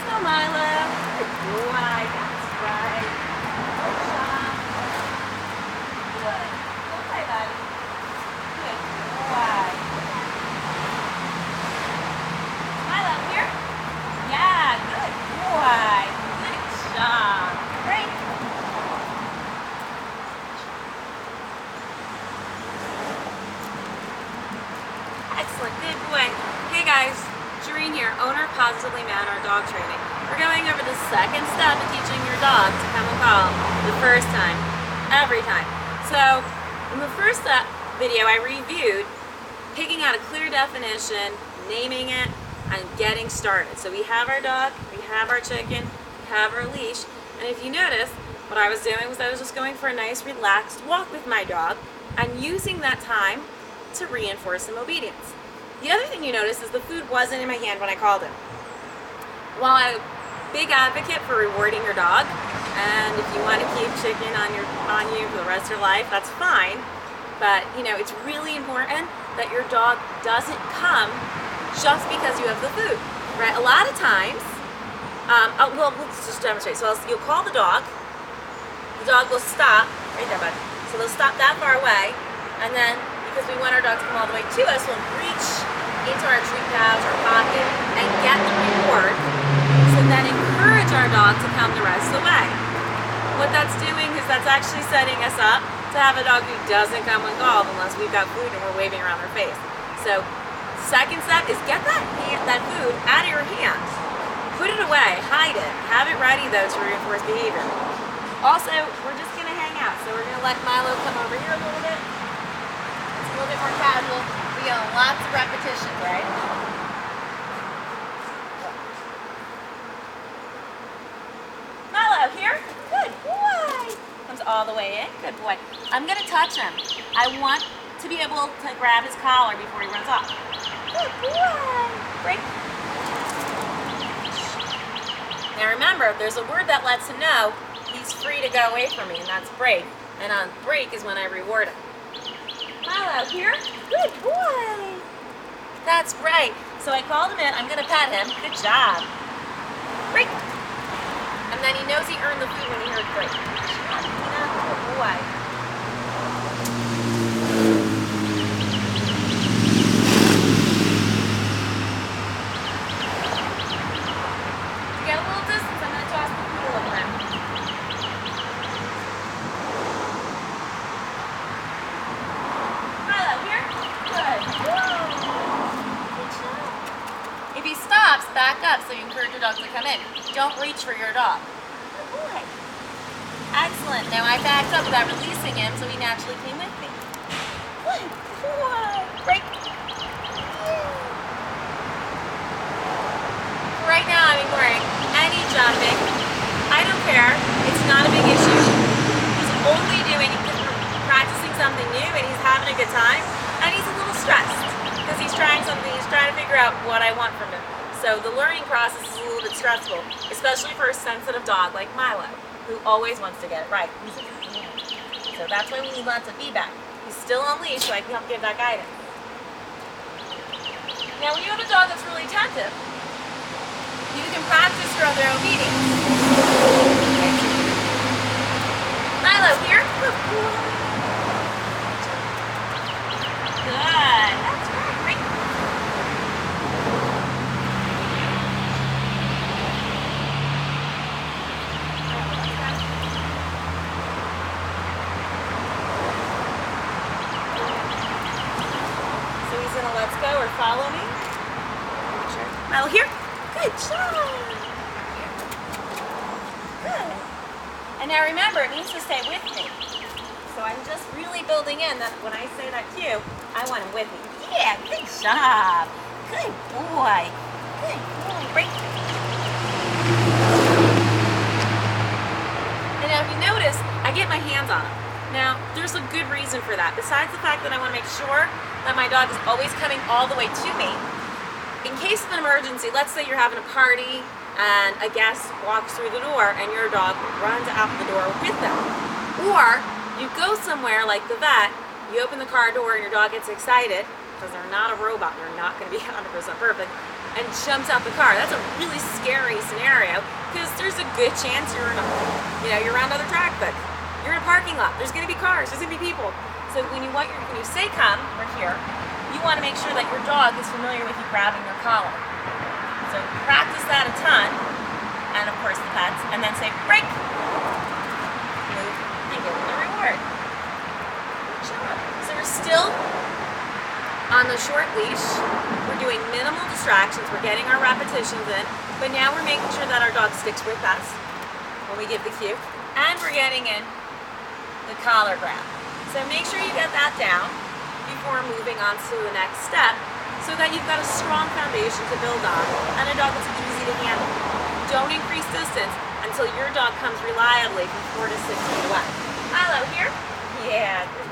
go, Milo. Good boy. That's right. Good job. Good. Go play, buddy. Good boy. Milo, here. Yeah, good boy. Good job. Great. Excellent. Good boy. Hey guys, Jareen here, owner of Positively Manner Dog Training. We're going over the second step of teaching your dog to come and call the first time, every time. So, in the first video I reviewed picking out a clear definition, naming it, and getting started. So we have our dog, we have our chicken, we have our leash, and if you notice, what I was doing was I was just going for a nice relaxed walk with my dog and using that time to reinforce some obedience. The other thing you notice is the food wasn't in my hand when I called him. While I'm a big advocate for rewarding your dog, and if you want to keep chicken on you for the rest of your life, that's fine. But you know, it's really important that your dog doesn't come just because you have the food, right? A lot of times, well, let's just demonstrate. So you'll call the dog will stop, right there, bud. So they'll stop that far away, and then because we want our dog to come all the way to us, we'll reach into our treat pouch, our pocket, and get the reward, so then encourage our dog to come the rest of the way. What that's doing is that's actually setting us up to have a dog who doesn't come when called unless we've got food and we're waving around their face. So, second step is get that food out of your hand. Put it away, hide it. Have it ready though to reinforce behavior. Also, we're just gonna hang out. So we're gonna let Milo come over here a little bit. It's a little bit more casual. We got lots of repetition, right? Milo, here. Good boy. Comes all the way in. Good boy. I'm gonna touch him. I want to be able to grab his collar before he runs off. Good boy. Break. Now remember, there's a word that lets him know he's free to go away from me, and that's break. And on break is when I reward him. Milo, here. Good boy. That's right. So I called him in. I'm going to pet him. Good job. Break. And then he knows he earned the food when he heard break. Good boy. To get a little distance, I'm going to toss the food a little bit. Milo, here. Good. Good job. If he stops, back up so you encourage your dog to come in. Don't reach for your dog. Good boy. Excellent. Now I backed up without releasing him, so he naturally came with me. Good boy. Break. Right now I'm ignoring any jumping. I don't care. It's not a big issue. He's only doing it because we're practicing something new and he's having a good time. And he's a little stressed because he's trying something. He's trying to figure out what I want from him. So the learning process is a little bit stressful, especially for a sensitive dog like Milo, who always wants to get it right. So that's why we need lots of feedback. He's still on leash, so I can help give that guidance. Now when you have a dog that's really attentive, you can practice for other obedience. Milo, here. Good. That's right. Great. So he's gonna let's go or follow me. Sure. Milo, here. Good job. Good. And now remember, it needs to stay with me. So I'm just really building in that when I say that cue, I want him with me. Yeah, good job. Good boy. Good boy. Break. And now if you notice, I get my hands on him. Now, there's a good reason for that. Besides the fact that I want to make sure that my dog is always coming all the way to me, in case of an emergency, let's say you're having a party and a guest walks through the door and your dog runs out the door with them. Or you go somewhere like the vet, you open the car door and your dog gets excited because they're not a robot. They're not going to be 100% perfect, and jumps out the car. That's a really scary scenario because there's a good chance you're in a, you're around other traffic. You're in a parking lot. There's going to be cars. There's going to be people. So when you say come, we're here, you want to make sure that your dog is familiar with you grabbing your collar. So practice that a ton, and of course the pets, and then say break, move, and give them the reward. Good job. So we're still on the short leash. We're doing minimal distractions. We're getting our repetitions in, but now we're making sure that our dog sticks with us when we give the cue, and we're getting in the collar grab. So make sure you get that down before moving on to the next step so that you've got a strong foundation to build on and a dog that's easy to handle. Don't increase distance until your dog comes reliably from 4 to 6 feet away. Hello here. Yeah.